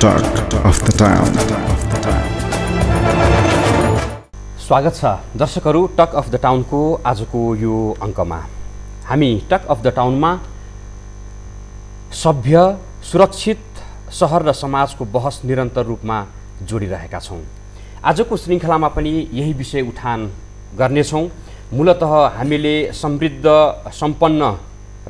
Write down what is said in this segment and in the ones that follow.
Talk of the Town. स्वागत छ दर्शकहरू टक अफ द टाउनको आजको यो अङ्कमा। हामी टक अफ द टाउनमा सभ्य सुरक्षित शहर र समाजको बहस निरन्तर रूपमा जोडिरहेका छौँ। आजको श्रृङ्खलामा पनि यही विषय उठान गर्नेछौँ। मूलतः हामीले समृद्ध सम्पन्न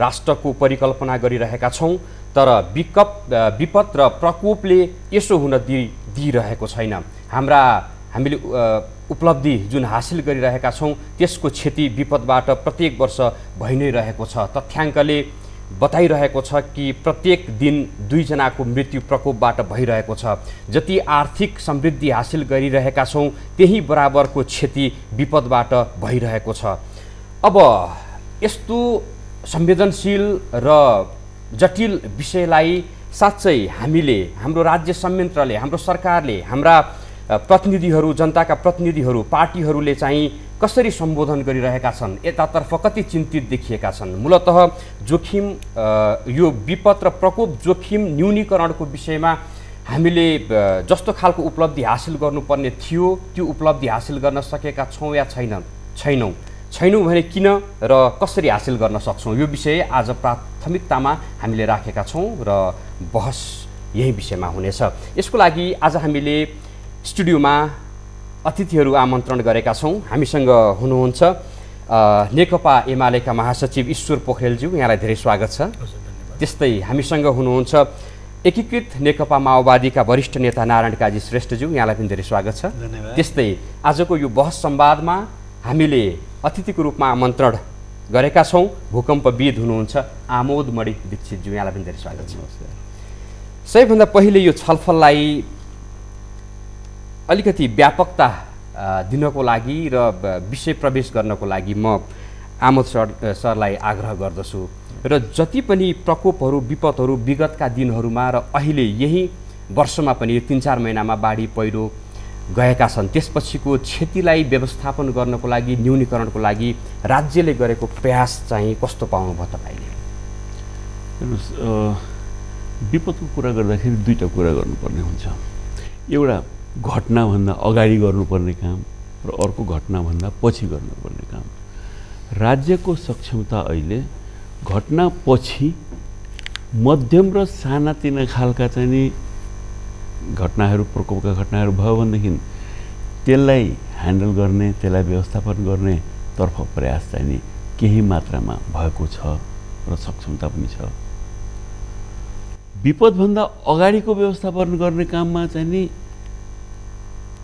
राष्ट्रको परिकल्पना गरिरहेका छौँ, तर विपद र प्रकोपले यसो हुन दिइरहेको छैन। हामीले उपलब्धि जुन हासिल गरिरहेका छौँ त्यसको क्षति विपदबाट प्रत्येक वर्ष भइ नै रहेको छ। तथ्याङ्कले बताइरहेको छ कि प्रत्येक दिन 2 जनाको मृत्यु प्रकोपबाट भइरहेको छ। जति आर्थिक समृद्धि हासिल गरिरहेका छौँ त्यही बराबरको क्षति विपदबाट भइरहेको छ। अब यस्तो संवेदनशील र जटिल विषयलाई साँच्चै हामीले, हाम्रो राज्य संयन्त्रले, हाम्रो सरकारले, हाम्रा प्रतिनिधिहरू, जनताका प्रतिनिधिहरू, पार्टीहरूले चाहिँ कसरी सम्बोधन गरिरहेका छन्, यतातर्फ कति चिन्तित देखिएका छन्। मूलतः जोखिम, यो विपद र प्रकोप जोखिम न्यूनीकरणको विषयमा हामीले जस्तो खालको उपलब्धि हासिल गर्नुपर्ने थियो त्यो उपलब्धि हासिल गर्न सकेका छौँ या छैनौँ भने किन र कसरी हासिल गर्न सक्छौँ, यो विषय आज प्राथमिकतामा हामीले राखेका छौँ र बहस यही विषयमा हुनेछ। यसको लागि आज हामीले स्टुडियोमा अतिथिहरू आमन्त्रण गरेका छौँ। हामीसँग हुनुहुन्छ नेकपा एमालेका महासचिव ईश्वर पोखरेलज्यू, यहाँलाई धेरै स्वागत छ। त्यस्तै हामीसँग हुनुहुन्छ एकीकृत नेकपा माओवादीका वरिष्ठ नेता नारायण काजी श्रेष्ठज्यू, यहाँलाई पनि धेरै स्वागत छ। त्यस्तै आजको यो बहस संवादमा हामीले अतिथिको रूपमा आमन्त्रण गरेका छौँ भूकम्पविद हुनुहुन्छ आमोद मणि दीक्षितज्यू, यहाँलाई पनि धेरै स्वागत छ। सबैभन्दा पहिले यो छलफललाई अलिकति व्यापकता दिनको लागि र विषय प्रवेश गर्नको लागि म आमोद सरलाई आग्रह गर्दछु र जति पनि प्रकोपहरू, विपदहरू विगतका दिनहरूमा र अहिले यही वर्षमा पनि 3-4 महिनामा बाढी पहिरो गएका छन्, त्यसपछिको क्षतिलाई व्यवस्थापन गर्नको लागि, न्यूनीकरणको लागि राज्यले गरेको प्रयास चाहिँ कस्तो पाउनुभयो तपाईँले? हेर्नुहोस्, विपदको कुरा गर्दाखेरि 2टा कुरा गर्नुपर्ने हुन्छ। एउटा घटनाभन्दा अगाडि गर्नुपर्ने काम र अर्को घटनाभन्दा पछि गर्नुपर्ने काम। राज्यको सक्षमता अहिले घटनापछि मध्यम र सानातिना खालका चाहिँ नि घटनाहरू, प्रकोपका घटनाहरू भयो भनेदेखि त्यसलाई ह्यान्डल गर्ने, त्यसलाई व्यवस्थापन गर्ने तर्फ प्रयास चाहिँ नि केही मात्रामा भएको छ र सक्षमता पनि छ। विपदभन्दा अगाडिको व्यवस्थापन गर्ने काममा चाहिँ नि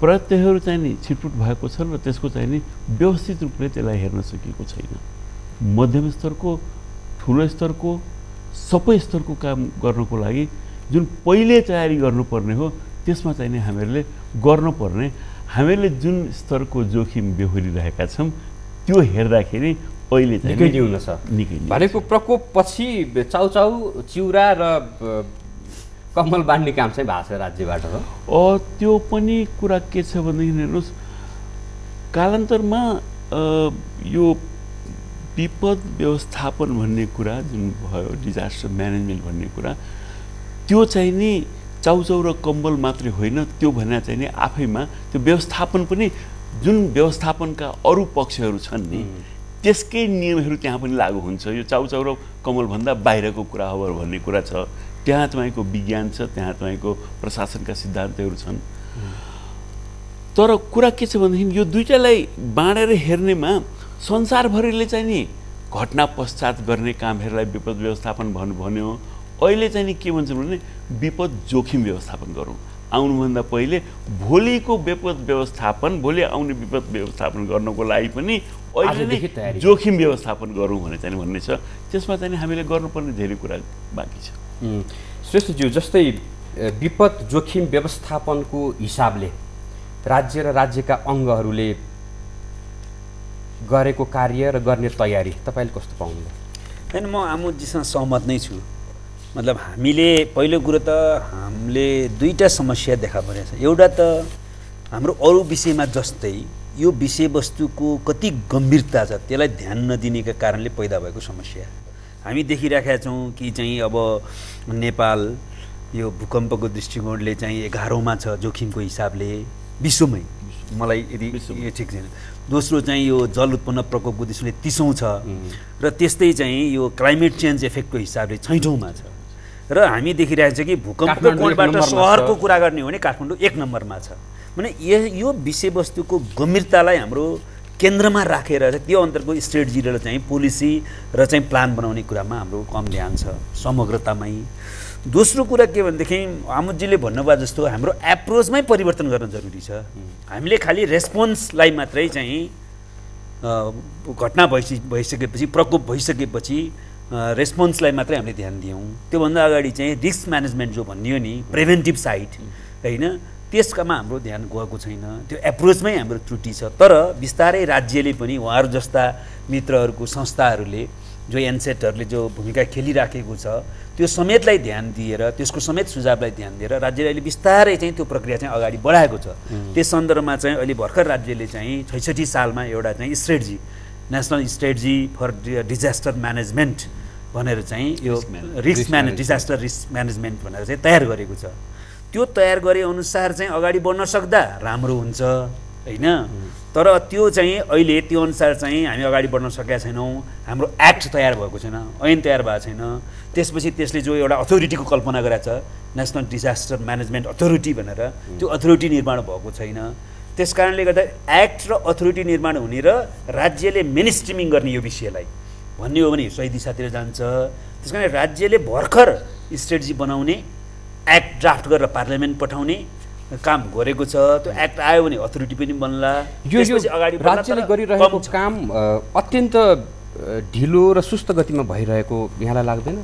प्रयत्नहरू चाहिँ नि छिटपुट भएको छ र त्यसको चाहिँ नि व्यवस्थित रूपले त्यसलाई हेर्न सकिएको छैन। मध्यम स्तरको, ठुलो स्तरको, सबै स्तरको काम गर्नको लागि जुन पहिले तयारी गर्नुपर्ने हो त्यसमा चाहिँ नि हामीहरूले गर्नुपर्ने, हामीले जुन स्तरको जोखिम बेहोरिरहेका छौँ त्यो हेर्दाखेरि अहिले चाहिँ निकै न्यून छ। भनेको प्रकोपपछि चाउचाउ, चिउरा र कम्मल बाँड्ने काम चाहिँ भएको छ राज्यबाट हो। त्यो पनि कुरा के छ भनेदेखि हेर्नुहोस्, कालान्तरमा यो विपद व्यवस्थापन भन्ने कुरा जुन भयो, डिजास्टर म्यानेजमेन्ट भन्ने कुरा, त्यो चाहिँ नि चाउचाउ र कम्बल मात्रै होइन, त्यो भने चाहिँ नि आफैमा त्यो व्यवस्थापन पनि, जुन व्यवस्थापनका अरू पक्षहरू छन् नि त्यसकै नियमहरू त्यहाँ पनि लागू हुन्छ। यो चाउचाउ र कम्बलभन्दा बाहिरको कुरा हो भन्ने कुरा छ। त्यहाँ तपाईँको विज्ञान छ, त्यहाँ तपाईँको प्रशासनका सिद्धान्तहरू छन्। तर कुरा के छ भनेदेखि यो 2टालाई बाँडेर हेर्नेमा संसारभरिले चाहिँ नि घटना पश्चात गर्ने कामहरूलाई विपद व्यवस्थापन भन्यो। अहिले चाहिँ नि के भन्छ भने विपद जोखिम व्यवस्थापन गरौँ। आउनुभन्दा पहिले भोलिको विपद व्यवस्थापन, भोलि आउने विपद व्यवस्थापन गर्नको लागि पनि अहिले जोखिम व्यवस्थापन गरौँ भन्ने छ। त्यसमा चाहिँ हामीले गर्नुपर्ने धेरै कुरा बाँकी छ। श्रेष्ठज्यू, जस्तै विपद जोखिम व्यवस्थापनको हिसाबले राज्य र राज्यका अङ्गहरूले गरेको कार्य र गर्ने तयारी तपाईँले कस्तो पाउनुभयो? होइन, म आमोदजीसँग सहमत नै छु। मतलब हामीले पहिलो कुरो त हामीले 2टा समस्या देखा परेको छ। एउटा त हाम्रो अरू विषयमा जस्तै यो विषयवस्तुको कति गम्भीरता छ त्यसलाई ध्यान नदिनेका कारणले पैदा भएको समस्या हामी देखिराखेका छौँ कि चाहिँ अब नेपाल यो भूकम्पको दृष्टिकोणले चाहिँ 11औंमा छ जोखिमको हिसाबले विश्वमै, मलाई यदि यो ठिक छैन। दोस्रो चाहिँ यो जल उत्पन्न प्रकोपको दृष्टिले 30औं छ र त्यस्तै चाहिँ यो क्लाइमेट चेन्ज इफेक्टको हिसाबले छैठौंमा छ। र हामी देखिरहेको छ कि भूकम्पको कोणबाट सहरको कुरा गर्ने हो भने काठमाडौँ 1 नम्बरमा छ। भने यो विषयवस्तुको गम्भीरतालाई हाम्रो केन्द्रमा राखेर त्यो अन्तर्गत स्ट्रेटेजी र चाहिँ पोलिसी र चाहिँ प्लान बनाउने कुरामा हाम्रो कम ध्यान छ समग्रतामै। दोस्रो कुरा के भनेदेखि आमुदजीले भन्नुभयो जस्तो हाम्रो एप्रोचमै परिवर्तन गर्न जरुरी छ। हामीले खालि रेस्पोन्सलाई मात्रै चाहिँ घटना भइसकेपछि प्रकोप भइसकेपछि रेस्पोन्सलाई मात्रै हामीले ध्यान दियौँ। त्योभन्दा अगाडि चाहिँ रिस्क म्यानेजमेन्ट जो भनियो नि प्रिभेन्टिभ साइड होइन, त्यसकामा हाम्रो ध्यान गएको छैन। त्यो एप्रोचमै हाम्रो त्रुटि छ। तर बिस्तारै राज्यले पनि उहाँहरू जस्ता मित्रहरूको संस्थाहरूले जो एनसेटहरूले जो भूमिका खेलिराखेको छ त्यो समेतलाई ध्यान दिएर त्यसको समेत सुझावलाई ध्यान दिएर राज्यले अहिले बिस्तारै चाहिँ त्यो प्रक्रिया चाहिँ अगाडि बढाएको छ। त्यस सन्दर्भमा चाहिँ अहिले भर्खर राज्यले चाहिँ 66 सालमा एउटा चाहिँ strategy national strategy for disaster management भनेर चाहिँ यो डिजास्टर रिस्क म्यानेजमेन्ट भनेर चाहिँ तयार गरेको छ। त्यो तयार गरे अनुसार चाहिँ अगाडि बढ्न सक्दा राम्रो हुन्छ होइन। तर त्यो चाहिँ अहिले त्यो अनुसार चाहिँ हामी अगाडि बढ्न सकेका छैनौँ। हाम्रो एक्ट तयार भएको छैन, ऐन तयार भएको छैन। त्यसपछि त्यसले जो एउटा अथोरिटीको कल्पना गरेको छ नेसनल डिजास्टर म्यानेजमेन्ट अथोरिटी भनेर, त्यो अथोरिटी निर्माण भएको छैन। त्यस कारणले गर्दा एक्ट र अथोरिटी निर्माण हुने र राज्यले मेन स्ट्रिमिङ गर्ने यो विषयलाई भन्ने हो भने सही दिशातिर जान्छ। त्यस कारण राज्यले भर्खर स्ट्रेटेजी बनाउने एक्ट ड्राफ्ट गरेर पार्लियामेन्ट पठाउने काम गरेको छ। त्यो एक्ट आयो भने अथोरिटी पनि बन्ला। त्यसपछि अगाडि राज्यले गरिरहेको काम अत्यन्त ढिलो र सुस्त गतिमा भइरहेको यहाँलाई लाग्दैन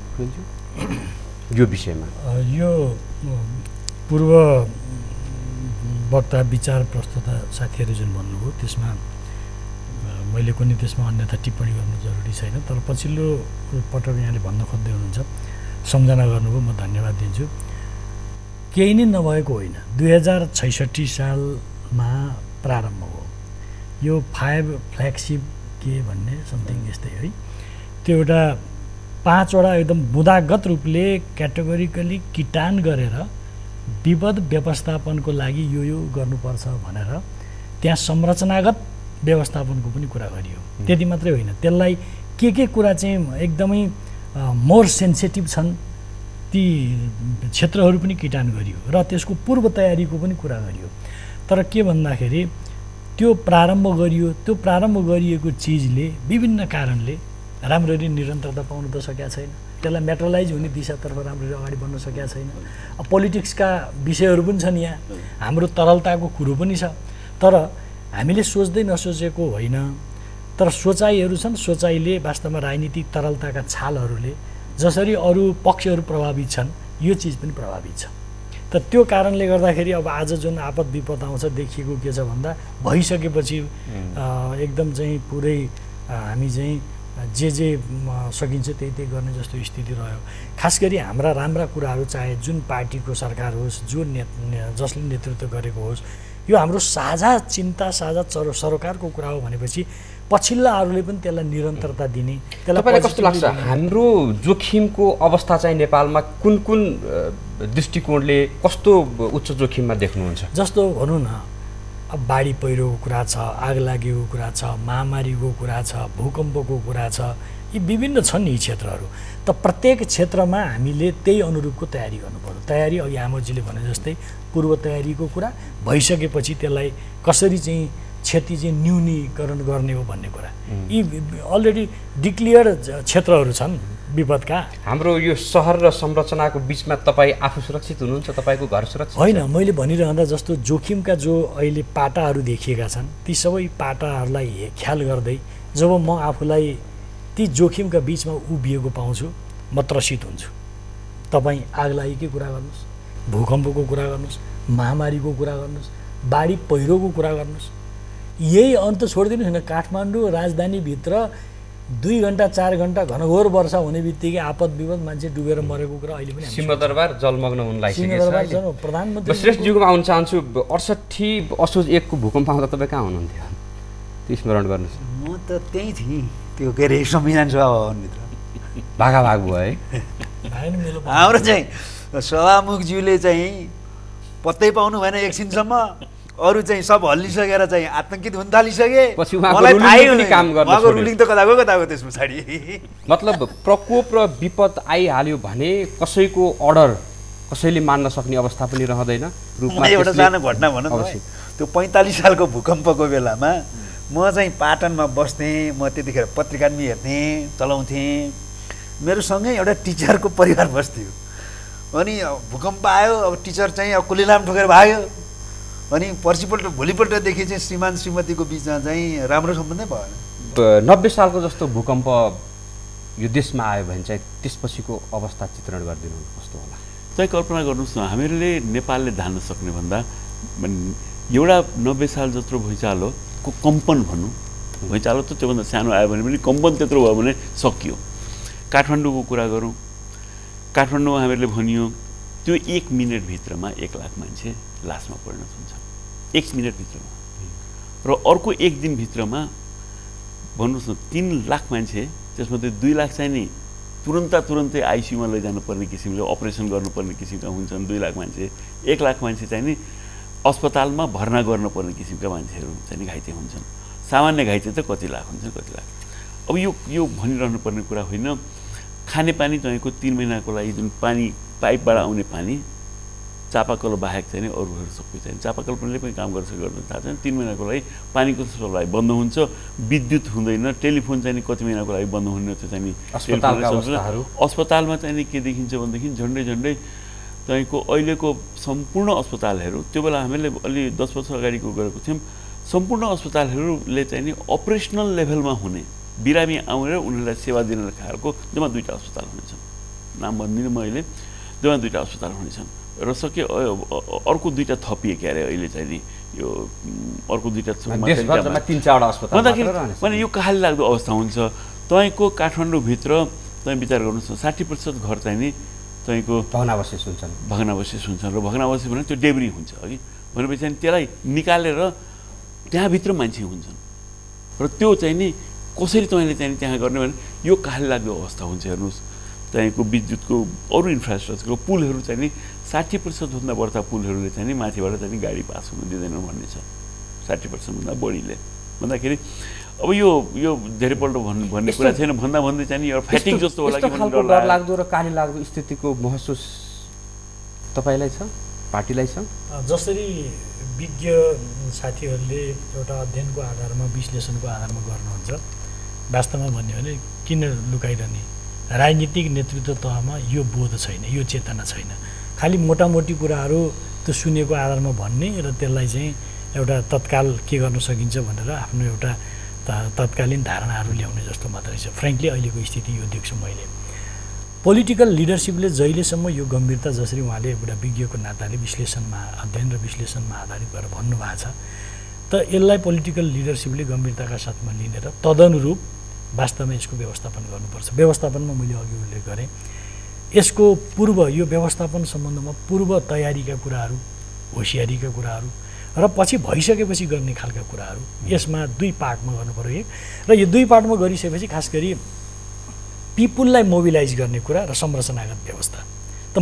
यो विषयमा? यो पूर्व वक्ता विचार प्रस्तुता साथीहरू जुन भन्नुभयो त्यसमा मैले कुनै त्यसमा अन्यथा टिप्पणी गर्नु जरुरी छैन। तर पछिल्लो पटक यहाँले भन्न खोज्दै हुनुहुन्छ, सम्झना गर्नुभयो, म धन्यवाद दिन्छु। केही नै नभएको होइन, 2066 सालमा प्रारम्भ हो यो 5 फ्ल्यागसिप के भन्ने समथिङ यस्तै है। त्यो एउटा 5 वटा एकदम बुँदागत रूपले क्याटेगोरिकली किटान गरेर विपद व्यवस्थापनको लागि यो गर्नुपर्छ भनेर त्यहाँ संरचनागत व्यवस्थापनको पनि कुरा गरियो। त्यति मात्रै होइन, त्यसलाई के कुरा चाहिँ एकदमै मोर सेन्सिटिभ छन् ती क्षेत्रहरू पनि किटान गरियो र त्यसको पूर्व तयारीको पनि कुरा गरियो। तर के भन्दाखेरि त्यो प्रारम्भ गरियो, त्यो प्रारम्भ गरिएको चिजले विभिन्न कारणले राम्ररी निरन्तरता पाउन त सकेका छैन। त्यसलाई मेटरलाइज हुने दिशातर्फ राम्ररी अगाडि बढ्न सकेका छैन। पोलिटिक्सका विषयहरू पनि छन्, यहाँ हाम्रो तरलताको कुरो पनि छ। तर हामीले सोच्दै नसोचेको होइन, तर सोचाइहरू छन्। सोचाइले वास्तवमा राजनीतिक तरलताका छालहरूले जसरी अरू पक्षहरू प्रभावित छन् यो चिज पनि प्रभावित छ। त त्यो कारणले गर्दाखेरि अब आज जुन आपद विपद आउँछ देखिएको के छ भन्दा भइसकेपछि एकदम चाहिँ पुरै हामी चाहिँ जे सकिन्छ त्यही गर्ने जस्तो स्थिति रह्यो। खास गरी हाम्रा राम्रा कुराहरू चाहे जुन पार्टीको सरकार होस्, जो जसले नेतृत्व गरेको होस्, यो हाम्रो साझा चिन्ता साझा सरकारको कुरा हो भनेपछि पछिल्लाहरूले पनि त्यसलाई निरन्तरता दिने। तपाईँलाई कस्तो लाग्छ हाम्रो जोखिमको अवस्था चाहिँ नेपालमा कुन दृष्टिकोणले कस्तो उच्च जोखिममा देख्नुहुन्छ? जस्तो भनौँ न, अब बाढी पहिरोको कुरा छ, आग लागेको कुरा छ, महामारीको कुरा छ, भूकम्पको कुरा छ, यी विभिन्न छन् यी क्षेत्रहरू। त प्रत्येक क्षेत्रमा हामीले त्यही अनुरूपको तयारी गर्नुपर्छ। तयारी अघि आमोजीले भने जस्तै पूर्व तयारीको कुरा भइसकेपछि त्यसलाई कसरी चाहिँ क्षति चाहिँ न्यूनीकरण गर्ने हो भन्ने कुरा, यी अलरेडी डिक्लियर्ड क्षेत्रहरू छन् विपदका। हाम्रो यो सहर र संरचनाको बिचमा तपाईँ आफू सुरक्षित हुनुहुन्छ? तपाईँको घर सुरक्षित होइन? मैले भनिरहँदा जस्तो जोखिमका जो अहिले पाटाहरू देखिएका छन् ती सबै पाटाहरूलाई ख्याल गर्दै जब म आफूलाई ती जोखिमका बिचमा उभिएको पाउँछु म त्रसित हुन्छु। तपाईँ आग लागेकै कुरा गर्नुहोस्, भूकम्पको कुरा गर्नुहोस्, महामारीको कुरा गर्नुहोस्, बाढी पहिरोको कुरा गर्नुहोस्, यही अन्त छोडिदिनुहोस् न। काठमाडौँ राजधानीभित्र 2 घण्टा 4 घण्टा घनघोर वर्षा हुने बित्तिकै आपद विपद मान्छे डुबेर मरेको कुरा अहिले पनि सिंहदरबार जलमग्न हुन लागिसकेको छ। प्रधानमन्त्री श्रेष्ठज्यूकोमा आउन चाहन्छु। 68 असोज 1 को भूकम्प आउँदा तपाईँ कहाँ हुनुहुन्थ्यो? त्यो स्मरण गर्नुहोस्। म त त्यहीँ थिएँ, त्यो के अरे संविधान सभा भवनभित्र भागाभाग भयो है। हाम्रो चाहिँ सभामुखज्यूले चाहिँ पत्तै पाउनु भएन एकछिनसम्म, अरू चाहिँ सब हल्लिसकेर चाहिँ आतंकित हुन थालिसके। पछि उहाँको रुलिङ त कताको त्यस पछाडि। मतलब प्रकोप र विपद आइहाल्यो भने कसैको अर्डर कसैले मान्न सक्ने अवस्था पनि रहँदैन रूपमा। एउटा सानो घटना भनौँ न, त्यो 45 सालको भूकम्पको बेलामा म चाहिँ पाटनमा बस्थेँ, म त्यतिखेर पत्रिका पनि हेर्थेँ, चलाउँथेँ। मेरो सँगै एउटा टिचरको परिवार बस्थ्यो। अनि भूकम्प आयो, अब टिचर चाहिँ अब कुलेलाम ठोकेर भाग्यो। अनि भोलिपल्टदेखि चाहिँ श्रीमान श्रीमतीको बिचमा चाहिँ राम्रो सम्बन्धै भएन। 90 सालको जस्तो भूकम्प यो देशमा आयो भने चाहिँ त्यसपछिको अवस्था चित्रण गरिदिनु कस्तो होला? चाहिँ कल्पना गर्नुहोस् न, हामीहरूले नेपालले धान्न सक्ने भन्दा एउटा 90 साल जत्रो भुइँचालोको कम्पन भनौँ, भुइँचालो त त्योभन्दा सानो आयो भने पनि कम्पन त्यत्रो भयो भने सकियो। काठमाडौँको कुरा गरौँ, काठमाडौँमा हामीहरूले भनियो त्यो 1 मिनटभित्रमा 1 लाख मान्छे लासमा परिणत हुन्छ, 1 मिनटभित्रमा। र अर्को 1 दिनभित्रमा भन्नुहोस् न 3 लाख मान्छे, त्यसमध्ये 2 लाख चाहिँ नि तुरन्तै आइसियुमा लैजानु पर्ने किसिमले अपरेसन गर्नुपर्ने किसिमका हुन्छन्। 2 लाख मान्छे, 1 लाख मान्छे चाहिँ नि अस्पतालमा भर्ना गर्नुपर्ने किसिमका मान्छेहरू चाहिँ नि घाइते हुन्छन्। सामान्य घाइते त कति लाख हुन्छन्, कति लाख। अब यो भनिरहनु पर्ने कुरा होइन। खानेपानी तपाईँको 3 महिनाको लागि जुन पानी पाइपबाट आउने पानी, चापाकल बाहेक चाहिँ नि अरूहरू सबै चाहिँ चापाकल पनि काम गर्छ गर्दैन थाहा छैन। 3 महिनाको लागि पानीको सप्लाई बन्द हुन्छ, विद्युत हुँदैन, टेलिफोन चाहिँ नि कति महिनाको लागि बन्द हुने, त्यो चाहिँ नि अस्पतालमा चाहिँ नि के देखिन्छ भनेदेखि झन्डै तपाईँको अहिलेको सम्पूर्ण अस्पतालहरू, त्यो बेला हामीले अलि 10 वर्ष अगाडिको गरेको थियौँ, सम्पूर्ण अस्पतालहरूले चाहिँ नि अपरेसनल लेभलमा हुने बिरामी आउनेर उनीहरूलाई सेवा दिन खालको जम्मा 2टा अस्पताल हुनेछन्। नाम भन्दिनँ म अहिले, जम्मा 2टा अस्पताल हुनेछन्। र सके अर्को 2टा थपिए के अरे अहिले चाहिँ नि यो अर्को 2टा भने यो कहाली लाग्दो अवस्था हुन्छ। तपाईँको काठमाडौँभित्र तपाईँ विचार गर्नुहोस् न, 60% घर चाहिँ नि तपाईँको भग्नावशेष हुन्छन् र भग्नावशेष भने त्यो डेब्री हुन्छ अघि भनेपछि चाहिँ त्यसलाई निकालेर त्यहाँभित्र मान्छे हुन्छन्। र त्यो चाहिँ नि कसरी तपाईँले चाहिँ त्यहाँ गर्ने भने यो कहाली लाग्दो अवस्था हुन्छ। हेर्नुहोस् तपाईँको विद्युतको अरू इन्फ्रास्ट्रक्चरको पुलहरू चाहिँ नि 60% भन्दा बढ्ता पुलहरूले चाहिँ नि माथिबाट चाहिँ नि गाडी पास हुनु दिँदैनन् भन्ने छ। 60% भन्दा बढीले भन्दाखेरि अब यो धेरैपल्ट भन्ने कुरा छैन, भन्दै चाहिँ नि एउटा फ्याटिङ जस्तो होला कि डर लाग्दो र काली लाग्दो स्थितिको महसुस तपाईँलाई छ, पार्टीलाई छ? जसरी विज्ञ साथीहरूले एउटा अध्ययनको आधारमा विश्लेषणको आधारमा गर्नुहुन्छ, वास्तवमा भन्यो भने किन लुकाइरहने? राजनीतिक नेतृत्व तहमा यो बोध छैन, यो चेतना छैन। खालि मोटामोटी कुराहरू त्यो सुनेको आधारमा भन्ने र त्यसलाई चाहिँ एउटा तत्काल के गर्न सकिन्छ भनेर आफ्नो एउटा तत्कालीन धारणाहरू ल्याउने जस्तो मात्रै छ। फ्रेङ्कली अहिलेको स्थिति यो देख्छु मैले। पोलिटिकल लिडरसिपले जहिलेसम्म यो गम्भीरता, जसरी उहाँले एउटा विज्ञको नाताले विश्लेषणमा, अध्ययन र विश्लेषणमा आधारित भएर भन्नुभएको छ, त यसलाई पोलिटिकल लिडरसिपले गम्भीरताका साथमा लिनेर तदनुरूप वास्तवमा यसको व्यवस्थापन गर्नुपर्छ। व्यवस्थापनमा मैले अघि उल्लेख गरेँ, यसको पूर्व, यो व्यवस्थापन सम्बन्धमा पूर्व तयारीका कुराहरू, होसियारीका कुराहरू र पछि भइसकेपछि गर्ने खालका कुराहरू यसमा 2 पार्टमा गर्नुपर्यो। र यो 2 पार्टमा गरिसकेपछि खास गरी पिपुललाई मोबिलाइज गर्ने कुरा र संरचनागत व्यवस्था त